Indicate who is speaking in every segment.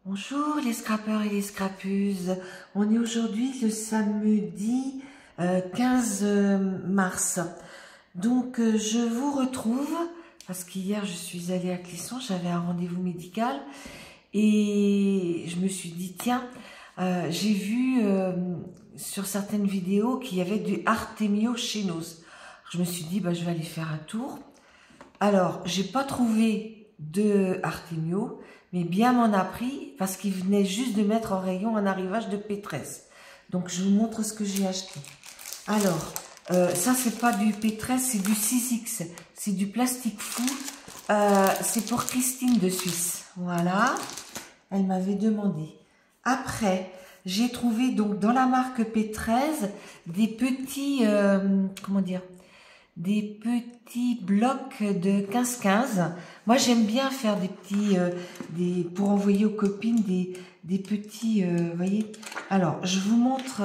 Speaker 1: Bonjour les scrappeurs et les scrappeuses, on est aujourd'hui le samedi 15 mars, donc je vous retrouve parce qu'hier je suis allée à Clisson, j'avais un rendez-vous médical et je me suis dit tiens, j'ai vu sur certaines vidéos qu'il y avait du Artemio Chenos. Je me suis dit bah, je vais aller faire un tour. Alors j'ai pas trouvé de Artemio, mais bien m'en a pris parce qu'il venait juste de mettre en rayon un arrivage de P13. Donc je vous montre ce que j'ai acheté. Alors, ça c'est pas du P13, c'est du 6X. C'est du plastique fou. C'est pour Christine de Suisse. Voilà. Elle m'avait demandé. Après, j'ai trouvé donc dans la marque P13 des petits, comment dire, des petits blocs de 15-15. Moi, j'aime bien faire des petits, pour envoyer aux copines des petits, voyez. Alors, je vous montre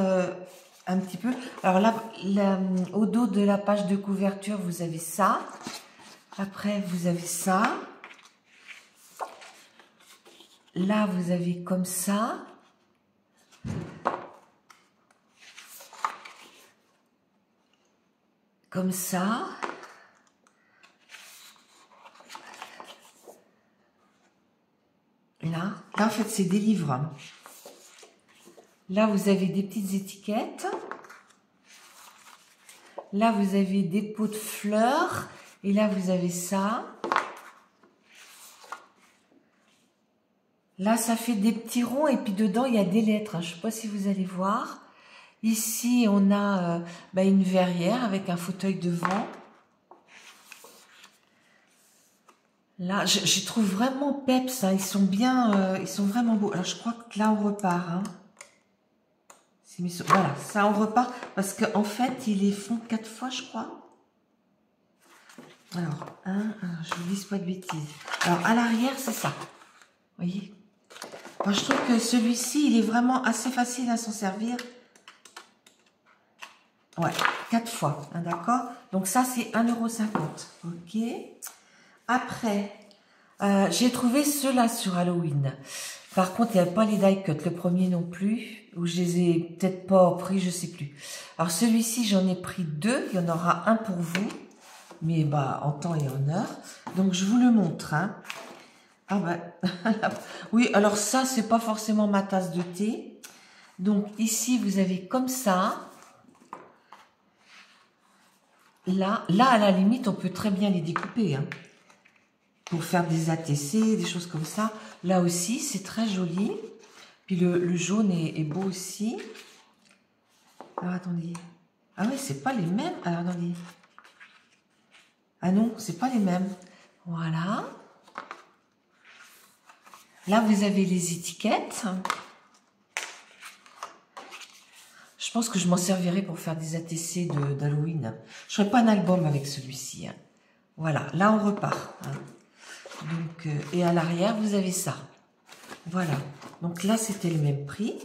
Speaker 1: un petit peu. Alors là, au dos de la page de couverture, vous avez ça. Après, vous avez ça. Là, vous avez comme ça. Comme ça. Là, en fait, c'est des livres. Là, vous avez des petites étiquettes. Là, vous avez des pots de fleurs. Et là, vous avez ça. Là, ça fait des petits ronds. Et puis, dedans, il y a des lettres. Je ne sais pas si vous allez voir. Ici, on a une verrière avec un fauteuil devant. Là, je trouve vraiment peps. Hein. Ils sont bien, ils sont vraiment beaux. Alors, je crois que là, on repart. Hein. Voilà, ça, on repart. Parce qu'en fait, ils les font 4 fois, je crois. Alors, je vous dis pas de bêtises. Alors, à l'arrière, c'est ça. Vous voyez? Moi, je trouve que celui-ci, il est vraiment assez facile à s'en servir. Ouais, 4 fois, hein, d'accord? Donc ça, c'est 1,50 €. Ok. Après, j'ai trouvé ceux-là sur Halloween. Par contre, il n'y avait pas les die cut, le premier non plus. Ou je les ai peut-être pas pris, je sais plus. Alors celui-ci, j'en ai pris 2. Il y en aura un pour vous. Mais bah, en temps et en heure. Donc, je vous le montre. Hein. Ah bah, oui, alors ça, c'est pas forcément ma tasse de thé. Donc, ici, vous avez comme ça. Là, à la limite, on peut très bien les découper. Hein, pour faire des ATC, des choses comme ça. Là aussi, c'est très joli. Puis le jaune est beau aussi. Alors, attendez. Ah oui, c'est pas les mêmes. Alors, attendez. Ah non, c'est pas les mêmes. Voilà. Là, vous avez les étiquettes. Je pense que je m'en servirai pour faire des ATC d'Halloween. Je ne ferai pas un album avec celui-ci. Hein. Voilà, là, on repart. Hein. Donc, et à l'arrière, vous avez ça. Voilà. Donc là, c'était le même prix.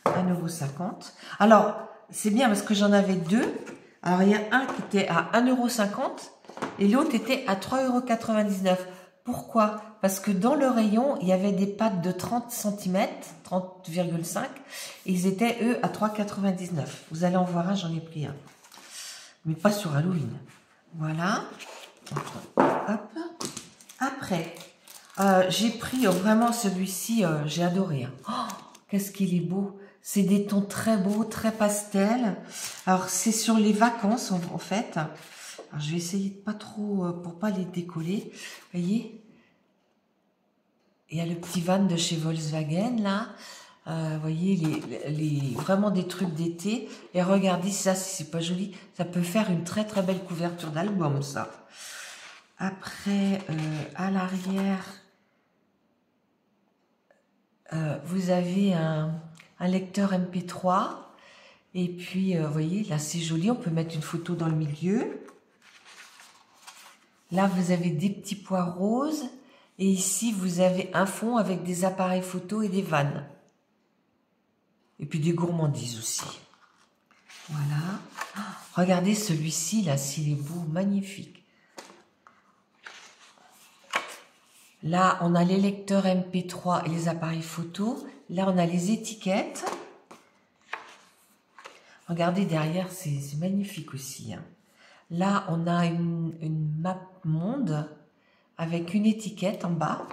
Speaker 1: 1,50 €. Alors, c'est bien parce que j'en avais 2. Alors, il y a un qui était à 1,50 € et l'autre était à 3,99 €. Pourquoi? Parce que dans le rayon, il y avait des pattes de 30 cm, 30,5 et ils étaient, eux, à 3,99 €. Vous allez en voir un, j'en ai pris un. Mais pas sur Halloween. Voilà. Hop. Après, j'ai pris vraiment celui-ci, j'ai adoré. Hein. Oh, qu'est-ce qu'il est beau. C'est des tons très beaux, très pastels. Alors, c'est sur les vacances, en fait. Alors, je vais essayer de pas trop, pour pas les décoller. Vous voyez? Il y a le petit van de chez Volkswagen, là. Vous voyez, vraiment des trucs d'été. Et regardez ça, si c'est pas joli. Ça peut faire une très, très belle couverture d'album, ça. Après, à l'arrière, vous avez un lecteur MP3. Et puis, vous voyez, là, c'est joli. On peut mettre une photo dans le milieu. Là, vous avez des petits pois roses. Et ici, vous avez un fond avec des appareils photo et des vannes. Et puis des gourmandises aussi. Voilà. Oh, regardez celui-ci, là, s'il est beau, magnifique. Là, on a les lecteurs MP3 et les appareils photo. Là, on a les étiquettes. Regardez derrière, c'est magnifique aussi, hein. Là, on a une map monde avec une étiquette en bas.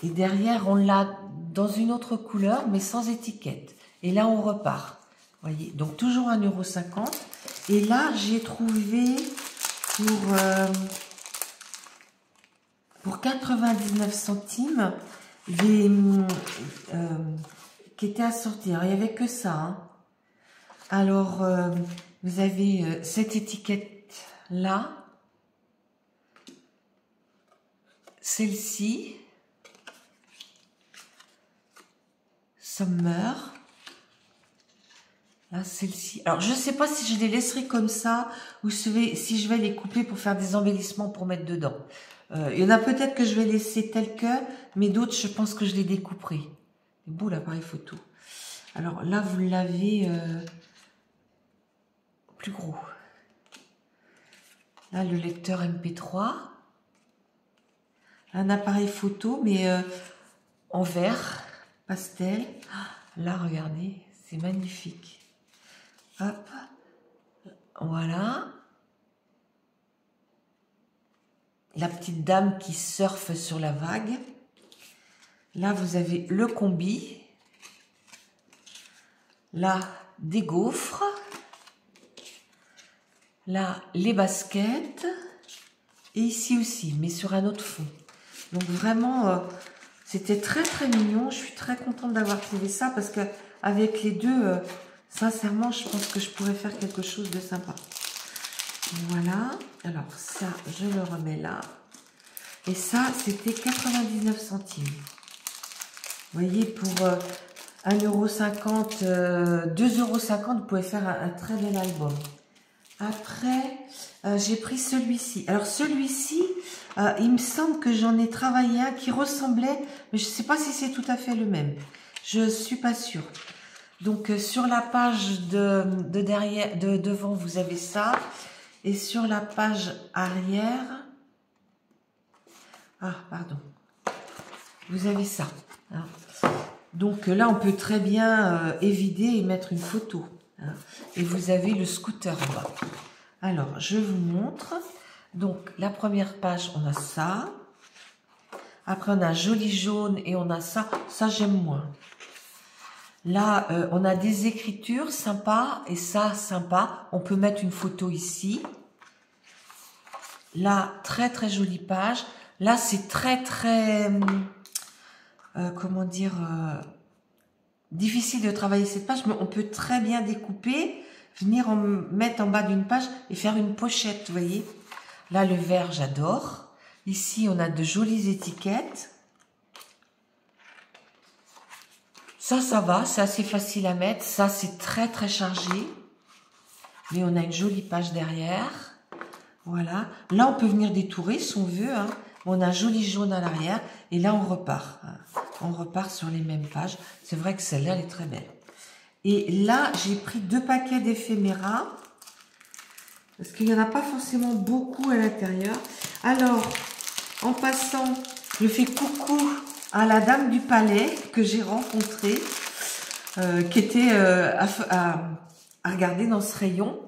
Speaker 1: Et derrière, on l'a dans une autre couleur, mais sans étiquette. Et là, on repart. Voyez, donc toujours 1,50 €. Et là, j'ai trouvé pour 99 centimes des qui étaient assortis. Alors, il n'y avait que ça, hein. Alors, vous avez cette étiquette-là, celle-ci, Summer, là, celle-ci. Alors, je ne sais pas si je les laisserai comme ça ou si je vais les couper pour faire des embellissements pour mettre dedans. Il y en a peut-être que je vais laisser tel que, mais d'autres, je pense que je les découperai. C'est beau l'appareil photo. Alors là, vous l'avez plus gros. Là, le lecteur MP3. Un appareil photo, mais en vert, pastel. Là, regardez, c'est magnifique. Hop, voilà. La petite dame qui surfe sur la vague. Là, vous avez le combi. Là, des gaufres. Là, les baskets. Et ici aussi, mais sur un autre fond. Donc vraiment, c'était très très mignon. Je suis très contente d'avoir trouvé ça parce que avec les deux, sincèrement, je pense que je pourrais faire quelque chose de sympa. Voilà. Alors ça, je le remets là. Et ça, c'était 99 centimes. Vous voyez, pour 1,50 €, 2,50 €, vous pouvez faire un très bel album. Après, j'ai pris celui-ci. Alors celui-ci, il me semble que j'en ai travaillé un qui ressemblait, mais je ne sais pas si c'est tout à fait le même. Je ne suis pas sûre. Donc sur la page de devant, vous avez ça. Et sur la page arrière, ah pardon, vous avez ça, hein. Donc là, on peut très bien évider et mettre une photo, hein. Et vous avez le scooter en bas. Alors, je vous montre. Donc, la première page, on a ça. Après, on a joli jaune et on a ça. Ça, j'aime moins. Là, on a des écritures sympas et ça, sympa. On peut mettre une photo ici. Là, très, très jolie page. Là, c'est très, très... comment dire... difficile de travailler cette page, mais on peut très bien découper, venir mettre en bas d'une page et faire une pochette, vous voyez. Là, le vert, j'adore. Ici, on a de jolies étiquettes. Ça va, c'est assez facile à mettre. Ça, c'est très, très chargé. Mais on a une jolie page derrière. Voilà. Là, on peut venir détourer si on veut, hein. On a un joli jaune à l'arrière. Et là, on repart. On repart sur les mêmes pages. C'est vrai que celle-là, elle est très belle. Et là, j'ai pris 2 paquets d'éphéméras. Parce qu'il n'y en a pas forcément beaucoup à l'intérieur. Alors, en passant, je fais coucou à la dame du palais que j'ai rencontrée, qui était à regarder dans ce rayon.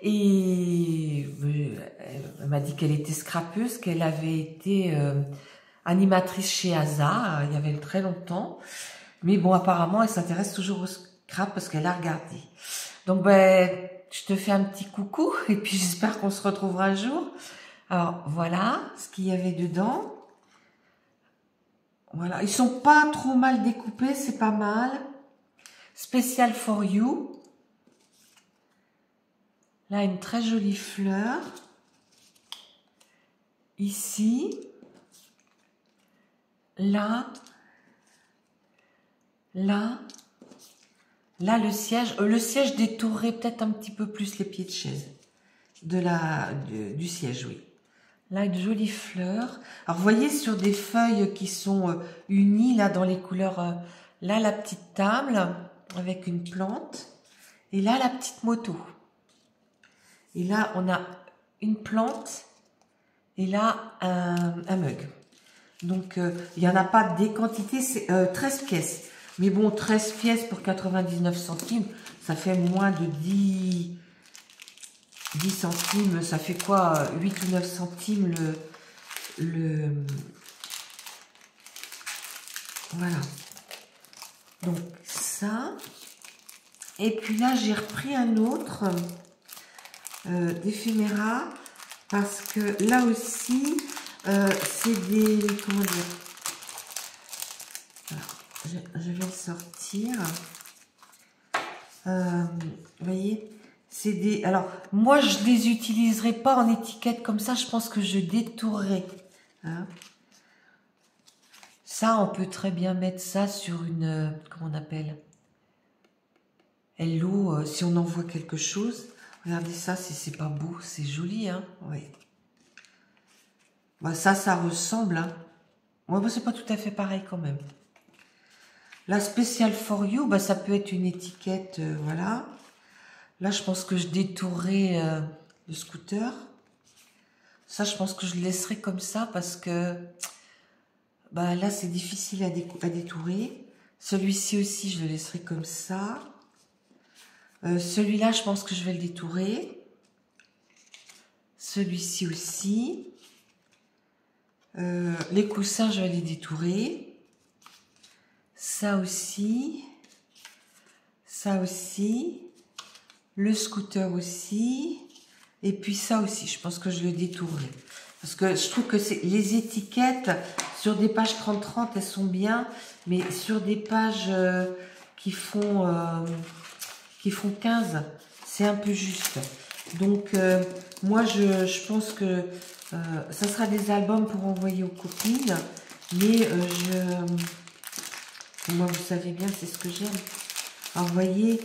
Speaker 1: Et elle m'a dit qu'elle était scrapeuse, qu'elle avait été animatrice chez Asa il y avait très longtemps. Mais bon, apparemment, elle s'intéresse toujours au scrap parce qu'elle a regardé. Donc, ben, je te fais un petit coucou et puis j'espère qu'on se retrouvera un jour. Alors, voilà ce qu'il y avait dedans. Voilà, ils sont pas trop mal découpés, c'est pas mal. Special for you. Là, une très jolie fleur. Ici. Là. Là. Là, le siège détourerait peut-être un petit peu plus les pieds de chaise. Du siège, oui. Là, une jolie fleur. Alors, vous voyez sur des feuilles qui sont unies, là, dans les couleurs. Là, la petite table avec une plante. Et là, la petite moto. Et là, on a une plante et là, un mug. Donc, il n'y en a pas des quantités, c'est 13 pièces. Mais bon, 13 pièces pour 99 centimes, ça fait moins de 10 centimes. Ça fait quoi? 8 ou 9 centimes Voilà. Donc, ça. Et puis là, j'ai repris un autre d'éphéméra. Parce que là aussi, c'est des... Comment dire? Alors, je vais le sortir. Vous voyez, c'est des... Alors, moi, je les utiliserai pas en étiquette comme ça. Je pense que je détourerai. Hein. Ça, on peut très bien mettre ça sur une... comment on appelle? Hello, si on envoie quelque chose. Regardez ça, si c'est pas beau. C'est joli, hein? Oui. Bah, ça ressemble, hein. Ouais, bah, c'est pas tout à fait pareil quand même. La Special for You, bah, ça peut être une étiquette, voilà. Là, je pense que je détourerai le scooter. Ça, je pense que je le laisserai comme ça parce que bah, là, c'est difficile à détourer. Celui-ci aussi, je le laisserai comme ça. Celui-là, je pense que je vais le détourer. Celui-ci aussi. Les coussins, je vais les détourer. Ça aussi. Ça aussi. Le scooter aussi. Et puis ça aussi, je pense que je le détourerai. Parce que je trouve que les étiquettes sur des pages 30-30, elles sont bien. Mais sur des pages qui font 15, c'est un peu juste. Donc, moi, je pense que ça sera des albums pour envoyer aux copines. Mais moi, vous savez bien, c'est ce que j'aime. Alors, vous voyez,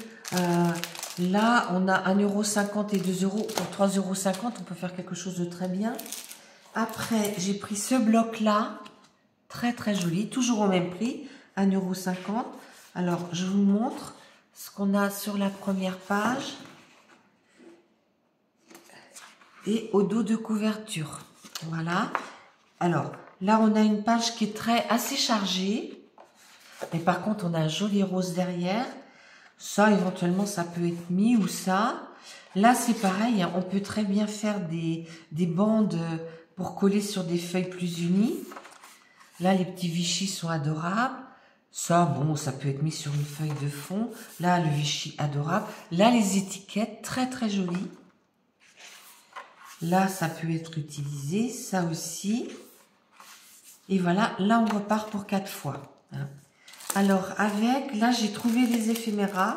Speaker 1: là, on a 1,50 € et 2 €. Pour 3,50 €, on peut faire quelque chose de très bien. Après, j'ai pris ce bloc-là. Très, très joli. Toujours au même prix. 1,50 €. Alors, je vous montre ce qu'on a sur la première page. Et au dos de couverture. Voilà. Alors, là, on a une page qui est assez chargée. Mais par contre, on a un joli rose derrière. Ça, éventuellement, ça peut être mis ou ça. Là, c'est pareil. Hein, on peut très bien faire des bandes pour coller sur des feuilles plus unies. Là, les petits Vichy sont adorables. Ça, bon, ça peut être mis sur une feuille de fond. Là, le Vichy adorable. Là, les étiquettes, très, très jolies. Là, ça peut être utilisé. Ça aussi. Et voilà, là, on repart pour 4 fois. Hein. Alors, là, j'ai trouvé les éphéméras.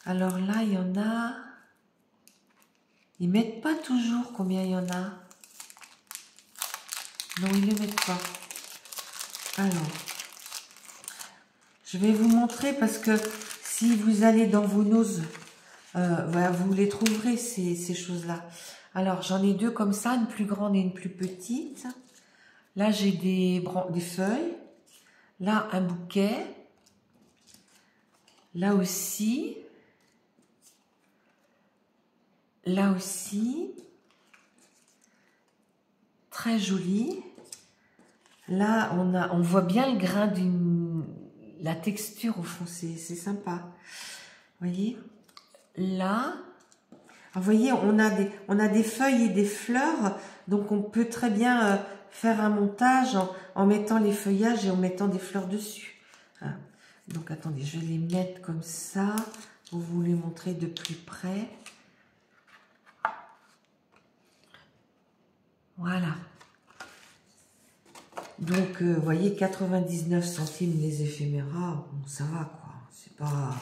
Speaker 1: Alors là, il y en a... Ils mettent pas toujours combien il y en a. Non, ils ne mettent pas. Alors, je vais vous montrer parce que si vous allez dans vos noses, voilà, vous les trouverez, ces choses-là. Alors, j'en ai deux comme ça, une plus grande et une plus petite. Là, j'ai des feuilles. Là, un bouquet. Là aussi. Là aussi. Très joli. Là, on voit bien le grain la texture au fond, c'est sympa. Vous voyez? Là, vous voyez, on a des feuilles et des fleurs, donc on peut très bien faire un montage en mettant les feuillages et en mettant des fleurs dessus. Hein. Donc attendez, je vais les mettre comme ça pour vous les montrer de plus près. Voilà. Donc, vous voyez, 99 centimes les éphéméras, bon, ça va quoi, c'est pas...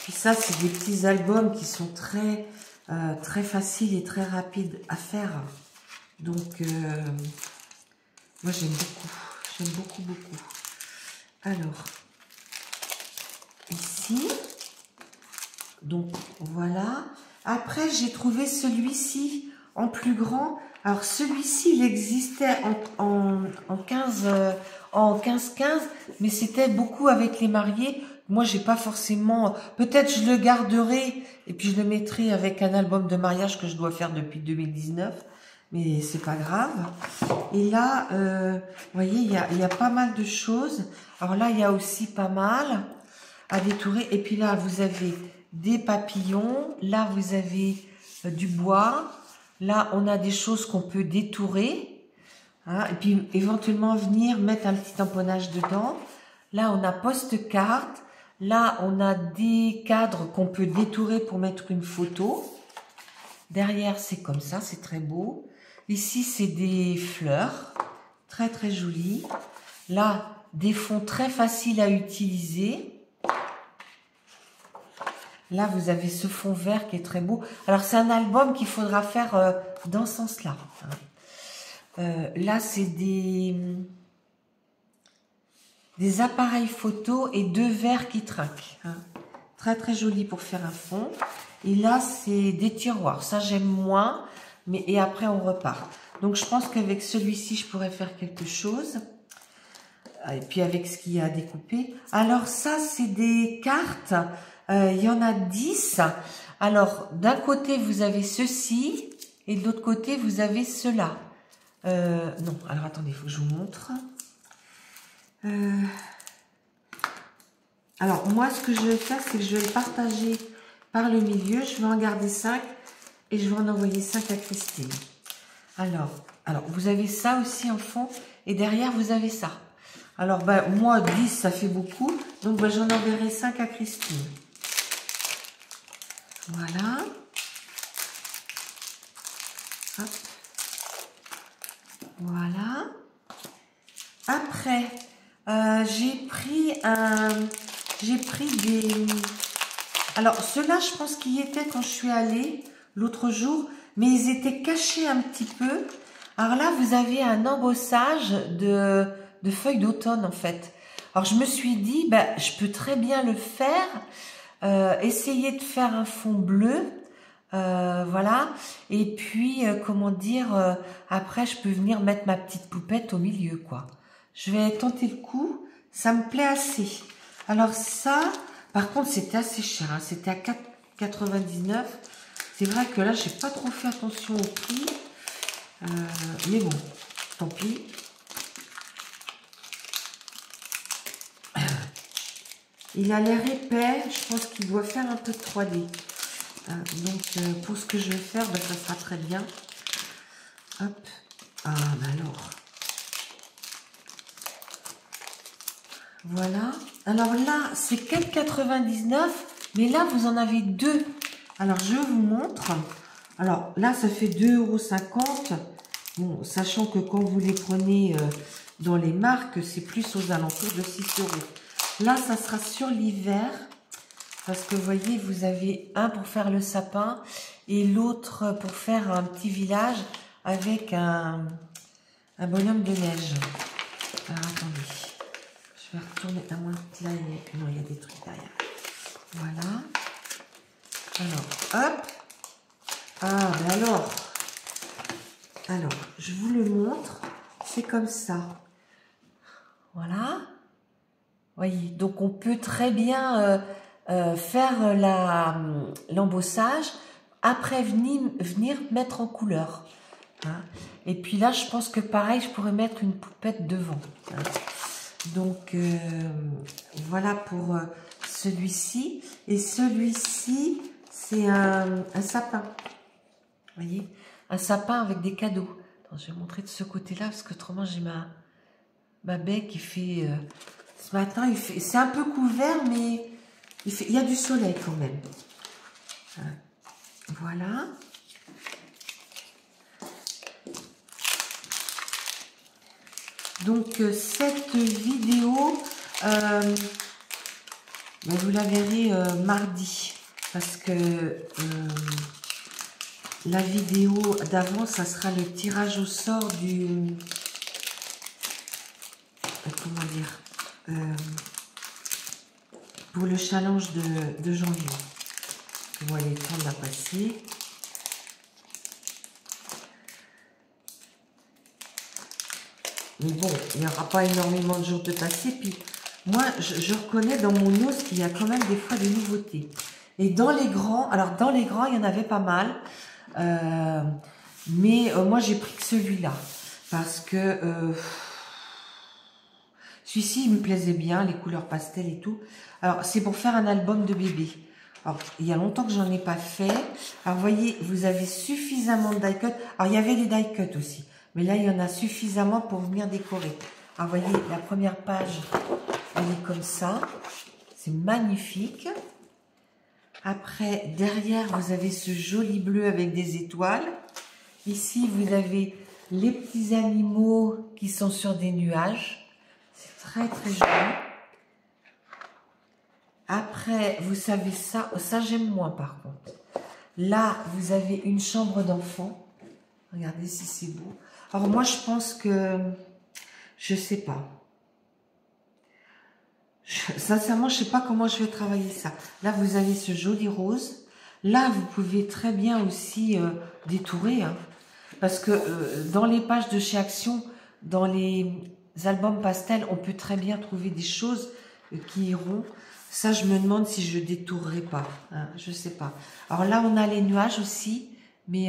Speaker 1: Puis ça, c'est des petits albums qui sont très faciles et très rapides à faire. Donc, moi j'aime beaucoup, beaucoup. Alors, ici, donc voilà. Après, j'ai trouvé celui-ci en plus grand. Alors, celui-ci, il existait en 15-15, mais c'était beaucoup avec les mariés. Moi, j'ai pas forcément... Peut-être je le garderai et puis je le mettrai avec un album de mariage que je dois faire depuis 2019. Mais c'est pas grave. Et là, vous voyez, il y a pas mal de choses. Alors là, il y a aussi pas mal à détourer. Et puis là, vous avez des papillons. Là, vous avez du bois. Là, on a des choses qu'on peut détourer. Hein, et puis, éventuellement, venir mettre un petit tamponnage dedans. Là, on a post-carte. Là, on a des cadres qu'on peut détourer pour mettre une photo. Derrière, c'est comme ça, c'est très beau. Ici, c'est des fleurs, très très jolies. Là, des fonds très faciles à utiliser. Là, vous avez ce fond vert qui est très beau. Alors, c'est un album qu'il faudra faire dans ce sens-là. Là, c'est des appareils photo et 2 verres qui trinquent. Hein. Très très joli pour faire un fond. Et là, c'est des tiroirs. Ça, j'aime moins. Mais, et après, on repart. Donc, je pense qu'avec celui-ci, je pourrais faire quelque chose. Et puis, avec ce qu'il y a à découper. Alors, ça, c'est des cartes. Il y en a 10. Alors, d'un côté, vous avez ceci. Et de l'autre côté, vous avez cela. Non, alors, attendez, il faut que je vous montre. Alors, moi, ce que je vais faire, c'est que je vais le partager par le milieu. Je vais en garder 5. Et je vais en envoyer 5 à Christine. Alors, vous avez ça aussi en fond. Et derrière, vous avez ça. Alors, ben, moi, 10, ça fait beaucoup. Donc, ben, j'en enverrai 5 à Christine. Voilà. Hop. Voilà. Après, j'ai pris des... Alors, ceux-là, je pense qu'ils y étaient quand je suis allée l'autre jour, mais ils étaient cachés un petit peu. Alors là, vous avez un embossage de feuilles d'automne, en fait. Alors, je me suis dit, ben, je peux très bien le faire, essayer de faire un fond bleu, voilà. Et puis, comment dire, après, je peux venir mettre ma petite poupette au milieu, quoi. Je vais tenter le coup. Ça me plaît assez. Alors ça, par contre, c'était assez cher. Hein. C'était à 4,99 €. C'est vrai que là, j'ai pas trop fait attention au prix. Mais bon, tant pis. Il a l'air épais. Je pense qu'il doit faire un peu de 3D. Donc, pour ce que je vais faire, ben, ça sera très bien. Hop. Ah, ben alors. Voilà. Alors là, c'est 4,99 €. Mais là, vous en avez 2. Alors, je vous montre. Alors, là, ça fait 2,50 €. Bon, sachant que quand vous les prenez dans les marques, c'est plus aux alentours de 6 €. Là, ça sera sur l'hiver. Parce que, vous voyez, vous avez un pour faire le sapin et l'autre pour faire un petit village avec un bonhomme de neige. Alors, attendez. Je vais retourner à moins que là, non, il y a des trucs derrière. Voilà. Alors, hop. Ah, ben alors, je vous le montre. C'est comme ça. Voilà. Voyez, donc on peut très bien faire l'embossage. Après, venir mettre en couleur. Hein. Et puis là, je pense que pareil, je pourrais mettre une poupette devant. Hein. Donc, voilà pour celui-ci. Et celui-ci, c'est un sapin. Vous voyez, un sapin avec des cadeaux. Attends, je vais montrer de ce côté-là, parce que autrement, j'ai ma baie qui fait... ce matin, c'est un peu couvert, mais il y a du soleil quand même. Voilà. Donc, cette vidéo, vous la verrez mardi. Parce que la vidéo d'avant, ça sera le tirage au sort du... comment dire, pour le challenge de janvier. On va les prendre à passer. Mais bon, il n'y aura pas énormément de jours de passer. Puis moi, je reconnais dans mon os qu'il y a quand même des fois des nouveautés. Et dans les grands, alors dans les grands, il y en avait pas mal. Mais moi, j'ai pris que celui-là. Parce que celui-ci, il me plaisait bien, les couleurs pastel et tout. Alors, c'est pour faire un album de bébé. Alors, il y a longtemps que j'en ai pas fait. Alors, vous voyez, vous avez suffisamment de die-cut. Alors, il y avait des die-cut aussi. Mais là, il y en a suffisamment pour venir décorer. Alors, vous voyez, la première page, elle est comme ça. C'est magnifique. Après, derrière, vous avez ce joli bleu avec des étoiles. Ici, vous avez les petits animaux qui sont sur des nuages. C'est très, très joli. Après, vous savez ça j'aime moins par contre. Là, vous avez une chambre d'enfant. Regardez si c'est beau. Alors moi, je pense que, je sais pas. Sincèrement, je sais pas comment je vais travailler ça. Là, vous avez ce joli rose. Là, vous pouvez très bien aussi détourer. Hein, parce que dans les pages de chez Action, dans les albums pastels, on peut très bien trouver des choses qui iront. Ça, je me demande si je détournerai pas. Hein, je sais pas. Alors là, on a les nuages aussi, mais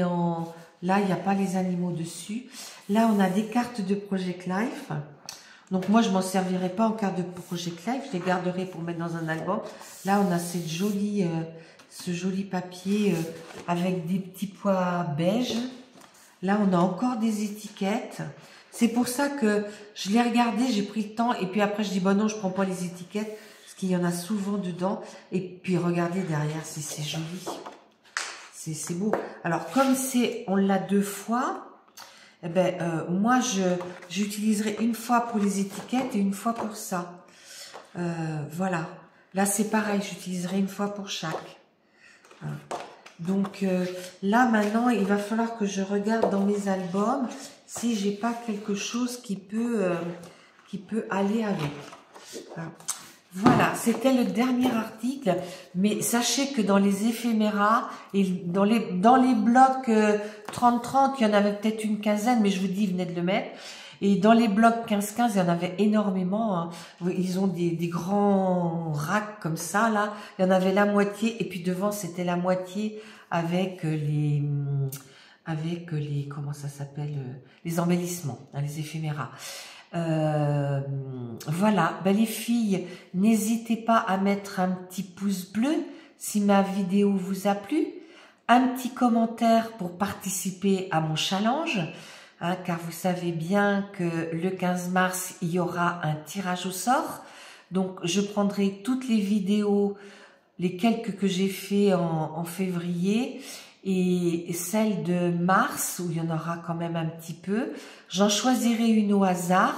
Speaker 1: là, il n'y a pas les animaux dessus. Là, on a des cartes de Project Life. Donc moi, je m'en servirai pas en carte de Project Life. Je les garderai pour mettre dans un album. Là, on a cette jolie, ce joli papier avec des petits pois beige. Là, on a encore des étiquettes. C'est pour ça que je l'ai regardé, j'ai pris le temps. Et puis après, je dis, bon non, je prends pas les étiquettes. Parce qu'il y en a souvent dedans. Et puis, regardez derrière, c'est joli. C'est beau. Alors, comme on l'a 2 fois, eh ben, moi, j'utiliserai une fois pour les étiquettes et une fois pour ça. Voilà. Là, c'est pareil, j'utiliserai une fois pour chaque. Donc, là, maintenant, il va falloir que je regarde dans mes albums si j'ai pas quelque chose qui peut aller avec. Voilà, c'était le dernier article, mais sachez que dans les éphéméras et dans les blocs 30-30, il y en avait peut-être une quinzaine, mais je vous dis, venez de le mettre. Et dans les blocs 15-15, il y en avait énormément. Hein. Ils ont des grands racks comme ça, là. Il y en avait la moitié, et puis devant, c'était la moitié avec les comment ça s'appelle, les embellissements, hein, les éphéméras. Voilà, ben les filles, n'hésitez pas à mettre un petit pouce bleu si ma vidéo vous a plu, un petit commentaire pour participer à mon challenge, hein, car vous savez bien que le 15 mars, il y aura un tirage au sort. Donc, je prendrai toutes les vidéos, les quelques que j'ai fait en février, et celle de mars, où il y en aura quand même un petit peu. J'en choisirai une au hasard.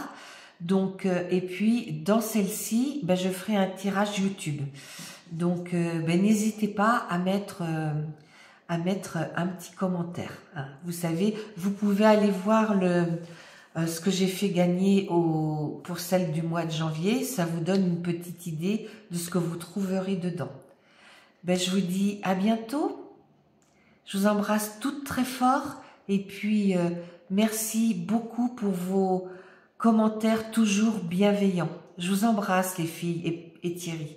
Speaker 1: Donc, et puis, dans celle-ci, ben, je ferai un tirage YouTube. Donc, ben, n'hésitez pas à mettre un petit commentaire. Hein. Vous savez, vous pouvez aller voir ce que j'ai fait gagner pour celle du mois de janvier. Ça vous donne une petite idée de ce que vous trouverez dedans. Ben, je vous dis à bientôt. Je vous embrasse toutes très fort et puis merci beaucoup pour vos commentaires toujours bienveillants. Je vous embrasse les filles et Thierry.